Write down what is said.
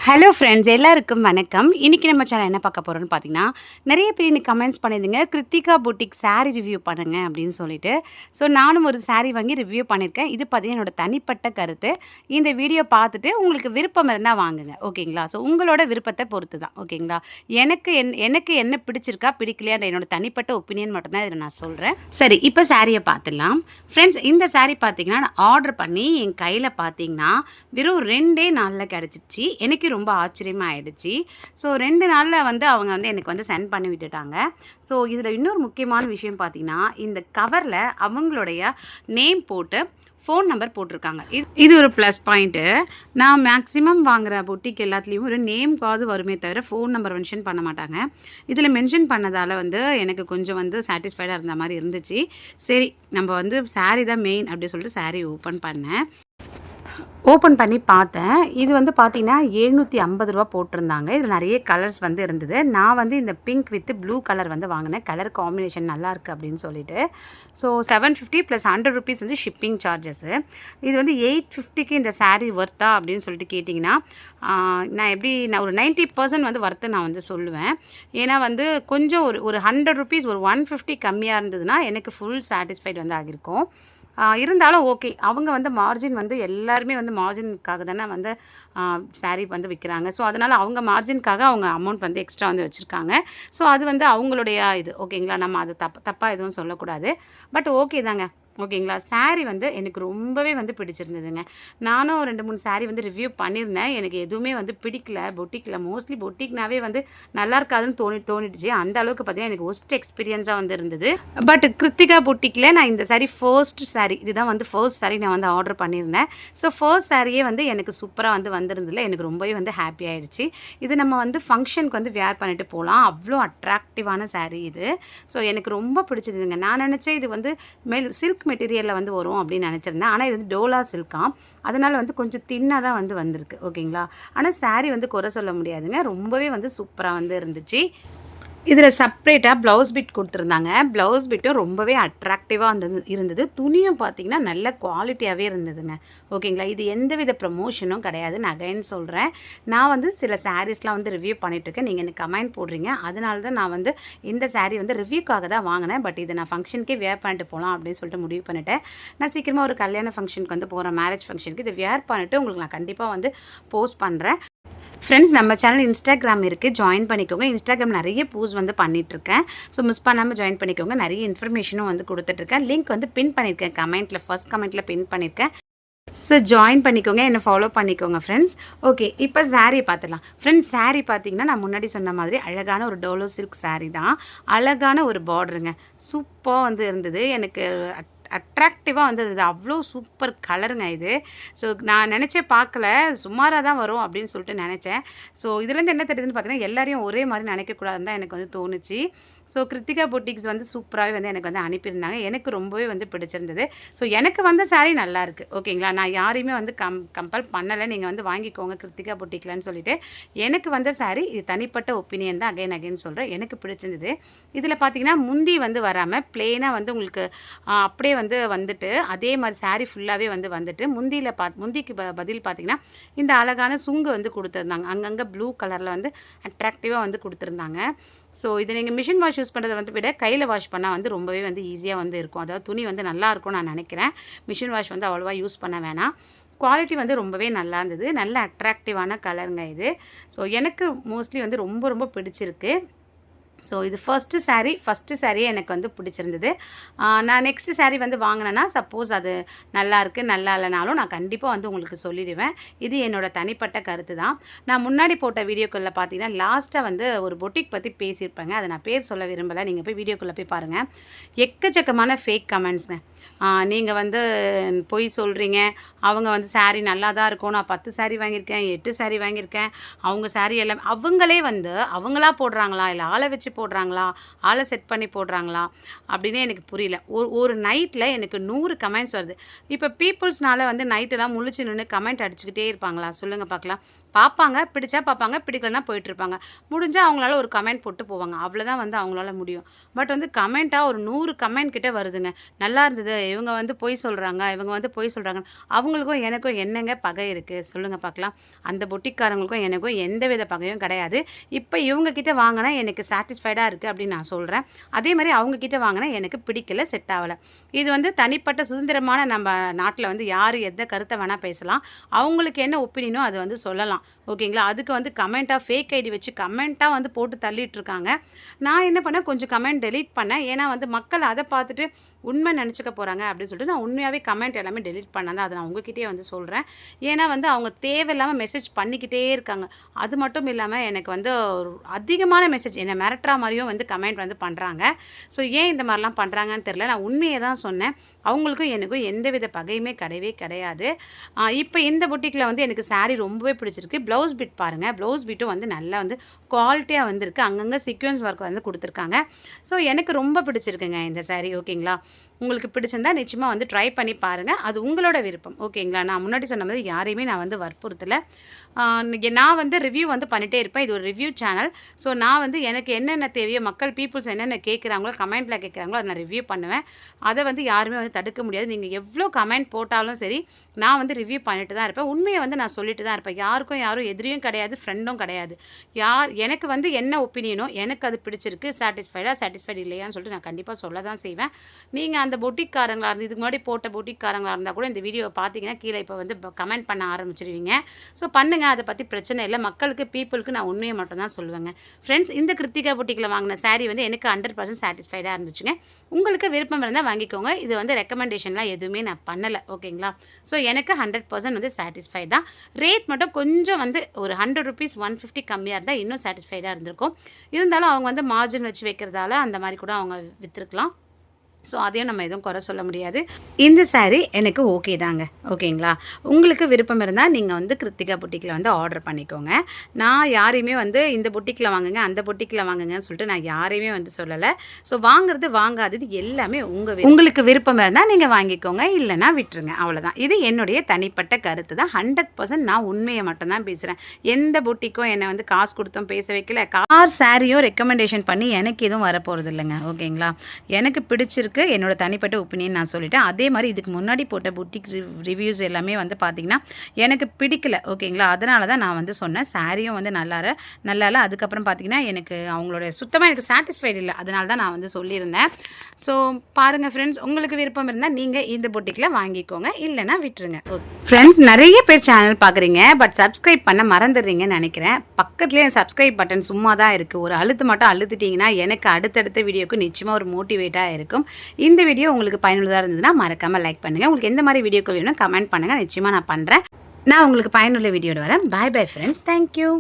Hello friends எல்லாருக்கும் வணக்கம். இன்றைக்கி நம்ம சேனல் என்ன பார்க்க போகிறோம்னு பார்த்தீங்கன்னா, நிறைய பேர் எனக்கு கமெண்ட்ஸ் பண்ணியிருந்தீங்க, கிருத்திகா புட்டிக் சாரீ ரிவ்யூ பண்ணுங்க அப்படின்னு சொல்லிட்டு. ஸோ நானும் ஒரு சாரீ வாங்கி ரிவ்யூ பண்ணியிருக்கேன். இது பார்த்தீங்கன்னா என்னோட தனிப்பட்ட கருத்து. இந்த வீடியோ பார்த்துட்டு உங்களுக்கு விருப்பம் இருந்தால் வாங்குங்க, ஓகேங்களா? ஸோ உங்களோட விருப்பத்தை பொறுத்து தான், ஓகேங்களா? எனக்கு என்ன பிடிச்சிருக்கா பிடிக்கலையான்ற என்னோட தனிப்பட்ட ஒப்பீனியன் மட்டும்தான் இதில் நான் சொல்கிறேன். சரி, இப்போ சாரியை பார்த்துடலாம். ஃப்ரெண்ட்ஸ், இந்த சாரீ பார்த்தீங்கன்னா நான் ஆர்டர் பண்ணி என் கையில் பார்த்தீங்கன்னா வெறும் 2 நாளில் கிடச்சிச்சு. எனக்கு ரொம்ப ஆச்சரியமாக ஆயிடுச்சு. ஸோ 2 நாளில் வந்து அவங்க வந்து எனக்கு வந்து சென்ட் பண்ணி விட்டுட்டாங்க. ஸோ இதில் இன்னொரு முக்கியமான விஷயம் பார்த்தீங்கன்னா, இந்த கவரில் அவங்களுடைய நேம் போட்டு ஃபோன் நம்பர் போட்டிருக்காங்க. இது ஒரு ப்ளஸ் பாயிண்ட்டு. நான் மேக்ஸிமம் வாங்குகிற புட்டிக் எல்லாத்துலேயும் ஒரு நேம்காவது வருமே தவிர ஃபோன் நம்பர் மென்ஷன் பண்ண மாட்டாங்க. இதில் மென்ஷன் பண்ணதால் வந்து எனக்கு கொஞ்சம் வந்து சாட்டிஸ்ஃபைடாக இருந்த மாதிரி இருந்துச்சு. சரி, நம்ம வந்து சாரீ தான் மெயின் அப்படின்னு சொல்லிட்டு சாரீ ஓப்பன் பண்ணி பார்த்தேன். இது வந்து பார்த்தீங்கன்னா ரூ. 750 போட்டிருந்தாங்க. இதில் நிறைய கலர்ஸ் வந்து இருந்தது. நான் வந்து இந்த பிங்க் வித் ப்ளூ கலர் வந்து வாங்கினேன். கலர் காம்பினேஷன் நல்லாயிருக்கு அப்படின்னு சொல்லிட்டு. ஸோ 750 + ₹100 வந்து ஷிப்பிங் சார்ஜஸ்ஸு. இது வந்து 850க்கு இந்த சாரீ ஒர்த்தா அப்படின்னு சொல்லிட்டு கேட்டிங்கன்னா, நான் ஒரு 90% வந்து ஒர்த்து நான் வந்து சொல்லுவேன். ஏன்னா வந்து கொஞ்சம் ஒரு ₹100 ஒரு 150 கம்மியாக இருந்ததுன்னா எனக்கு ஃபுல் சாட்டிஸ்ஃபைடு வந்து ஆகியிருக்கும். இருந்தாலும் ஓகே. அவங்க வந்து மார்ஜின் வந்து எல்லாருமே வந்து மார்ஜினுக்காக தானே வந்து சாரீ வந்து விற்கிறாங்க. ஸோ அதனால் அவங்க மார்ஜினுக்காக அவங்க அமௌண்ட் வந்து எக்ஸ்ட்ரா வந்து வச்சுருக்காங்க. ஸோ அது வந்து அவங்களுடைய இது, ஓகேங்களா? நம்ம அது தப்பாக எதுவும் சொல்லக்கூடாது. பட் ஓகே தாங்க, ஓகேங்களா? சாரீ வந்து எனக்கு ரொம்பவே வந்து பிடிச்சிருந்ததுங்க. நானும் 2, 3 சாரீ வந்து ரிவ்யூ பண்ணியிருந்தேன். எனக்கு எதுவுமே வந்து பிடிக்கல பொட்டிக்கில். மோஸ்ட்லி பொட்டிக்னாவே வந்து நல்லா இருக்காதுன்னு தோணிடுச்சு. அந்த அளவுக்கு பார்த்தீங்கன்னா எனக்கு ஒஸ்ட் எக்ஸ்பீரியன்ஸாக வந்து இருந்தது. பட் கிருத்திகா பொட்டிக்கில் நான் இந்த சாரீ ஃபர்ஸ்ட் சாரீ, இதுதான் வந்து ஃபர்ஸ்ட் சாரீ நான் வந்து ஆர்டர் பண்ணியிருந்தேன். ஸோ ஃபர்ஸ்ட் சாரியே வந்து எனக்கு சூப்பராக வந்து வந்திருந்ததில் எனக்கு ரொம்பவே வந்து ஹாப்பி ஆகிடுச்சு. இது நம்ம வந்து ஃபங்க்ஷனுக்கு வந்து வேர் பண்ணிட்டு போகலாம். அவ்வளோ அட்ராக்டிவான சாரீ இது. ஸோ எனக்கு ரொம்ப பிடிச்சதுங்க. நான் நினச்சேன் இது வந்து சில்க் மெட்டீரியலில் வந்து வரும் அப்படின்னு நினச்சிருந்தேன். ஆனால் இது வந்து டோலா சில்காம். அதனால் வந்து கொஞ்சம் தின்னாக தான் வந்து வந்திருக்கு, ஓகேங்களா? ஆனால் சாரீ வந்து குறை சொல்ல முடியாதுங்க. ரொம்பவே வந்து சூப்பராக வந்து இருந்துச்சு. இதில் செப்ரேட்டாக ப்ளவுஸ் பிட் கொடுத்துருந்தாங்க. ப்ளவுஸ் பிட்டும் ரொம்பவே அட்ராக்டிவாக இருந்தது. துணியும் பார்த்திங்கன்னா நல்ல குவாலிட்டியாகவே இருந்ததுங்க, ஓகேங்களா? இது எந்தவித ப்ரமோஷனும் கிடையாது. நான் அகைன் சொல்கிறேன், நான் வந்து சில சாரீஸ்லாம் வந்து ரிவ்யூ பண்ணிகிட்ருக்கேன். நீங்கள் எனக்கு கமெண்ட் போடுறீங்க. அதனால தான் நான் வந்து இந்த சாரீ வந்து ரிவ்யூக்காக தான் வாங்கினேன். பட் இதை நான் ஃபங்க்ஷனுக்கே வேர் பண்ணிட்டு போகலாம் அப்படின்னு சொல்லிட்டு முடிவு பண்ணிட்டேன். நான் சீக்கிரமாக ஒரு கல்யாண ஃபங்க்ஷனுக்கு வந்து போகிறேன், மேரேஜ் ஃபங்க்ஷனுக்கு. இதை வேர் பண்ணிவிட்டு உங்களுக்கு நான் கண்டிப்பாக வந்து போஸ்ட் பண்ணுறேன். ஃப்ரெண்ட்ஸ், நம்ம சேனல் இன்ஸ்டாகிராம் இருக்குது, ஜாயின் பண்ணிக்கோங்க. இன்ஸ்டாகிராம் நிறைய போஸ்ட் வந்து பண்ணிகிட்ருக்கேன். ஸோ மிஸ் பண்ணாமல் ஜாயின் பண்ணிக்கோங்க. நிறைய இன்ஃபர்மேஷனும் வந்து கொடுத்துட்ருக்கேன். லிங்க் வந்து பின் பண்ணியிருக்கேன் கமெண்ட்டில், ஃபர்ஸ்ட் கமெண்ட்டில் பின் பண்ணியிருக்கேன். ஸோ ஜாயின் பண்ணிக்கோங்க, என்னை ஃபாலோ பண்ணிக்கோங்க ஃப்ரெண்ட்ஸ். ஓகே, இப்போ சாரீ பார்த்துடலாம். ஃப்ரெண்ட்ஸ், சாரீ பார்த்தீங்கன்னா நான் முன்னாடி சொன்ன மாதிரி அழகான ஒரு டோலோ சில்க் சாரீ தான். அழகான ஒரு பார்டருங்க. சூப்பராக வந்து இருந்தது. எனக்கு அட்ராக்டிவாக வந்தது. அவ்வளோ சூப்பர் கலருங்க இது. ஸோ நான் நினச்சேன், பார்க்கல சுமாராக தான் வரும் அப்படின்னு சொல்லிட்டு நினச்சேன். ஸோ இதுலேருந்து என்ன தெரியுதுன்னு பார்த்தீங்கன்னா, எல்லாரையும் ஒரே மாதிரி நினைக்கக்கூடாதுன்னு தான் எனக்கு வந்து தோணுச்சு. ஸோ கிருத்திகா பொட்டிக்ஸ் வந்து சூப்பராகவே வந்து எனக்கு வந்து அனுப்பியிருந்தாங்க. எனக்கு ரொம்பவே வந்து பிடிச்சிருந்தது. ஸோ எனக்கு வந்த சாரீ நல்லாயிருக்கு, ஓகேங்களா? நான் யாரையுமே வந்து கம்பல் பண்ணலை, நீங்கள் வந்து வாங்கிக்கோங்க கிருத்திகா பொட்டிக்லன்னு சொல்லிட்டு. எனக்கு வந்த சாரீ இது தனிப்பட்ட ஒப்பீனியன் தான். அகைன் சொல்கிறேன், எனக்கு பிடிச்சிருந்தது. இதில் பார்த்தீங்கன்னா முந்தி வந்து வராமல் ப்ளெயினாக வந்து உங்களுக்கு அப்படியே வந்துட்டு அதே மாதிரி சாரீ ஃபுல்லாகவே வந்துட்டு முந்திக்கு பதில் பார்த்தீங்கன்னா இந்த அழகான சுங்கு வந்து கொடுத்துருந்தாங்க. அங்கங்கே ப்ளூ கலரில் வந்து அட்ராக்டிவாக வந்து கொடுத்துருந்தாங்க. ஸோ இதை நீங்கள் மிஷின் வாஷ் யூஸ் பண்ணுறதை வந்து விட கையில் வாஷ் பண்ணால் வந்து ரொம்பவே வந்து ஈஸியாக வந்து இருக்கும். அதாவது துணி வந்து நல்லாயிருக்கும்னு நான் நினைக்கிறேன். மிஷின் வாஷ் வந்து அவ்வளோவா யூஸ் பண்ண வேணாம். குவாலிட்டி வந்து ரொம்பவே நல்லா இருந்தது. நல்ல அட்ராக்டிவான கலருங்க இது. ஸோ எனக்கு மோஸ்ட்லி வந்து ரொம்ப ரொம்ப பிடிச்சிருக்கு. ஸோ இது ஃபஸ்ட்டு சாரியே எனக்கு வந்து பிடிச்சிருந்தது. நான் நெக்ஸ்ட்டு சாரீ வந்து வாங்கினேன்னா, சப்போஸ் அது நல்லாயிருக்கு நல்லா இல்லைனாலும் நான் கண்டிப்பாக வந்து உங்களுக்கு சொல்லிடுவேன். இது என்னோட தனிப்பட்ட கருத்து தான். நான் முன்னாடி போட்ட வீடியோக்குள்ளே பார்த்தீங்கன்னா லாஸ்ட்டாக வந்து ஒரு பொட்டிக் பற்றி பேசியிருப்பேங்க. அதை நான் பேர் சொல்ல விரும்பலை. நீங்கள் போய் வீடியோக்குள்ளே போய் பாருங்கள். எக்கச்சக்கமான ஃபேக் கமெண்ட்ஸுங்க. நீங்கள் வந்து பொய் சொல்கிறீங்க, அவங்க வந்து சாரீ நல்லா தான் இருக்கும், நான் 10 சாரீ வாங்கியிருக்கேன், 8 சாரீ வாங்கியிருக்கேன், அவங்க சாரீ எல்லாம் அவங்களே வந்து அவங்களா போடுறாங்களா இல்லை ஆளை வச்சு பிரித்து போடுறாங்களா, ஆளை செட் பண்ணி போடுறாங்களா அப்படின்னே எனக்கு புரியல. ஒரு நைட்டில் எனக்கு 100 கமெண்ட்ஸ் வருது. இப்போ பீப்புள்ஸ்னால வந்து நைட்டெல்லாம் முழிச்சு நின்று கமெண்ட் அடிச்சுக்கிட்டே இருப்பாங்களா? சொல்லுங்கள் பார்க்கலாம். பார்ப்பாங்க, பிடிச்சா பார்ப்பாங்க, பிடிக்கலனா போயிட்டுருப்பாங்க. முடிஞ்சால் அவங்களால ஒரு கமெண்ட் போட்டு போவாங்க. அவ்வளோதான் வந்து அவங்களால முடியும். பட் வந்து கமெண்ட்டாக ஒரு 100 கமெண்ட் கிட்ட வருதுங்க. நல்லா இருந்தது, இவங்க வந்து பொய் சொல்கிறாங்க, இவங்க வந்து பொய் சொல்கிறாங்க. அவங்களுக்கும் எனக்கும் என்னங்க பகை இருக்குது சொல்லுங்கள் பார்க்கலாம். அந்த பொட்டிக்காரங்களுக்கும் எனக்கும் எந்தவித பகையும் கிடையாது. இப்போ இவங்க கிட்ட வாங்கினா எனக்கு சாட்டிஸ்ஃபைடாக இருக்குது அப்படின்னு நான் சொல்கிறேன். அதே மாதிரி அவங்க கிட்ட வாங்கினா எனக்கு பிடிக்கல, செட் ஆகலை. இது வந்து தனிப்பட்ட சுதந்திரமான நம்ம நாட்டில் வந்து யார் எந்த கருத்தை வேணால் பேசலாம். அவங்களுக்கு என்ன ஒப்பீனியனோ அதை வந்து சொல்லலாம். ஓகேங்களா? அதுக்கு வந்து கமெண்ட்டாக ஃபேக் ஐடி வச்சு கமெண்ட்டாக வந்து போட்டு தள்ளிட்டுருக்காங்க. நான் என்ன பண்ணேன், கொஞ்சம் கமெண்ட் டெலீட் பண்ணேன். ஏன்னா வந்து மக்கள் அதை பார்த்துட்டு உண்மை நினச்சிக்க போகிறாங்க அப்படின்னு சொல்லிட்டு நான் உண்மையாகவே கமெண்ட் எல்லாமே டெலீட் பண்ணேன். அதை நான் உங்ககிட்டயே வந்து சொல்கிறேன். ஏன்னா வந்து அவங்க தேவையில்லாமல் மெசேஜ் பண்ணிக்கிட்டே இருக்காங்க. அது மட்டும் இல்லாமல் எனக்கு வந்து அதிகமான மெசேஜ் என்னை மிரட்டுற மாதிரியும் வந்து கமெண்ட் வந்து பண்ணுறாங்க. ஸோ ஏன் இந்த மாதிரிலாம் பண்ணுறாங்கன்னு தெரில. நான் உண்மையை தான் சொன்னேன். அவங்களுக்கும் எனக்கும் எந்தவித பகையுமே கிடையவே கிடையாது. இப்போ இந்த புட்டிக்கில் வந்து எனக்கு சாரீ ரொம்பவே பிடிச்சிருக்கு. ப்ளவுஸ் பிட் பாருங்கள். ப்ளவுஸ் பிட்டும் வந்து நல்லா வந்து குவாலிட்டியாக வந்துருக்கு. அங்கங்கே சீக்வன்ஸ் ஒர்க் வந்து கொடுத்துருக்காங்க. ஸோ எனக்கு ரொம்ப பிடிச்சிருக்குங்க இந்த சாரீ. ஓகேங்களா? உங்களுக்கு பிடிச்சிருந்தா நிச்சயமாக வந்து ட்ரை பண்ணி பாருங்கள். அது உங்களோட விருப்பம். ஓகேங்களா? நான் முன்னாடி சொன்ன மாதிரி யாரையுமே நான் வந்து வற்புறுத்தலை. நான் வந்து ரிவ்யூ வந்து பண்ணிகிட்டே இருப்பேன். இது ஒரு ரிவ்யூ சேனல். ஸோ நான் வந்து எனக்கு என்னென்ன தேவையோ, மக்கள் பீப்புள்ஸ் என்னென்ன கேட்குறாங்களோ, கமெண்ட்டில் கேட்குறாங்களோ அதை நான் ரிவ்யூ பண்ணுவேன். அதை வந்து யாருமே வந்து தடுக்க முடியாது. நீங்கள் எவ்வளோ கமெண்ட் போட்டாலும் சரி, நான் வந்து ரிவ்யூ பண்ணிட்டு தான் இருப்பேன். உண்மையை வந்து நான் சொல்லிட்டு தான் இருப்பேன். யாரும் எதிரியும் கிடையாது, ஃப்ரெண்டும் கிடையாது. எனக்கு வந்து என்ன ஒப்பீனியனோ, எனக்கு அது பிடிச்சிருக்கு, சாட்டிஸ்ஃபைடு இல்லையான்னு சொல்லிட்டு நான் கண்டிப்பாக சொல்ல தான் செய்வேன். நீங்கள் அந்த பொட்டிக்காரங்களாக இருந்து இதுக்கு முன்னாடி போட்ட பொட்டிக்காரங்களாக இருந்தால் கூட இந்த வீடியோவை பார்த்தீங்கன்னா கீழே இப்போ வந்து கமெண்ட் பண்ண ஆரம்பிச்சிருவீங்க. ஸோ பண்ணுங்கள், அதை பற்றி பிரச்சனை இல்லை. மக்களுக்கு பீப்புளுக்கு நான் உண்மையை மட்டும் தான் சொல்லுவேங்க. ஃப்ரெண்ட்ஸ், இந்த கிருத்திகா பொட்டிக்கில் வாங்கின சாரீ வந்து எனக்கு 100% சாட்டிஸ்ஃபைடாக இருந்துச்சுங்க. உங்களுக்கு விருப்பம் இருந்தால் வாங்கிக்கோங்க. இது வந்து ரெக்கமெண்டேஷன்லாம் எதுவுமே நான் பண்ணலை. ஓகேங்களா? ஸோ எனக்கு 100% வந்து சாட்டிஸ்ஃபைட் தான். ரேட் மட்டும் கொஞ்சம் வந்து ஒரு 100 ருபீஸ் 150 கம்மியாக இருந்தால் இன்னும் சாட்டிஸ்ஃபைடாக இருந்திருக்கும். இருந்தாலும் அவங்க வந்து மார்ஜின் வச்சு வைக்கிறதால அந்த மாதிரி கூட அவங்க விற்றுருக்கலாம். ஸோ அதையும் நம்ம எதுவும் குறை சொல்ல முடியாது. இந்த சாரீ எனக்கு ஓகே தாங்க. ஓகேங்களா? உங்களுக்கு விருப்பம் இருந்தால் நீங்கள் வந்து கிருத்திகா புட்டிக்கில் வந்து ஆர்டர் பண்ணிக்கோங்க. நான் யாரையுமே வந்து இந்த புட்டிக்கில் வாங்குங்க, அந்த புட்டிக்கில் வாங்குங்கன்னு சொல்லிட்டு நான் யாரையுமே வந்து சொல்லலை. ஸோ வாங்குறது வாங்காதது எல்லாமே உங்களுக்கு விருப்பம் இருந்தால் நீங்கள் வாங்கிக்கோங்க, இல்லைனா விட்டுருங்க. அவ்வளோதான். இது என்னுடைய தனிப்பட்ட கருத்து தான். 100% நான் உண்மையை மட்டும்தான் பேசுகிறேன். எந்த புட்டிக்கும் என்னை வந்து காசு கொடுத்தும் பேச வைக்கல. சாரியோ ரெக்கமெண்டேஷன் பண்ணி எனக்கு எதுவும் வரப்போகிறது இல்லைங்க. ஓகேங்களா? எனக்கு பிடிச்சிருக்கு, என்னோட தனிப்பட்ட ஒப்பீனியன் நான் சொல்லிட்டேன். அதே மாதிரி இதுக்கு முன்னாடி போட்ட புட்டிக் ரிவ்யூஸ் எல்லாமே வந்து பார்த்திங்கன்னா எனக்கு பிடிக்கல. ஓகேங்களா? அதனால தான் நான் வந்து சொன்னேன். சாரியும் வந்து நல்லா இல்லை. அதுக்கப்புறம் பார்த்திங்கன்னா எனக்கு அவங்களோட சுத்தமாக எனக்கு சாட்டிஸ்ஃபைடு இல்லை. அதனால தான் நான் வந்து சொல்லியிருந்தேன். ஸோ பாருங்கள் ஃப்ரெண்ட்ஸ், உங்களுக்கு விருப்பம் இருந்தால் நீங்கள் இந்த புட்டிக்கில் வாங்கிக்கோங்க, இல்லைனா விட்டுருங்க. ஃப்ரெண்ட்ஸ், நிறைய பேர் சேனல் பார்க்குறீங்க, பட் சப்ஸ்கிரைப் பண்ண மறந்துடுறீங்கன்னு நினைக்கிறேன். பக்கத்துலேயே சப்ஸ்கிரைப் பட்டன் சும்மா தான் இருக்குது. ஒரு அழுத்து மட்டும் அழுத்துட்டிங்கன்னா எனக்கு அடுத்தடுத்த வீடியோக்கு நிச்சயமாக ஒரு மோட்டிவேட்டாக இருக்கும். இந்த வீடியோ உங்களுக்கு பயனுள்ளதாக இருந்ததுன்னா மறக்காமல் லைக் பண்ணுங்கள். உங்களுக்கு எந்த மாதிரி வீடியோக்கள் வேணும் கமெண்ட் பண்ணுங்கள். நிச்சயமாக நான் பண்ணுறேன். நான் உங்களுக்கு பயனுள்ள வீடியோட வரேன். Bye friends. தேங்க்யூ.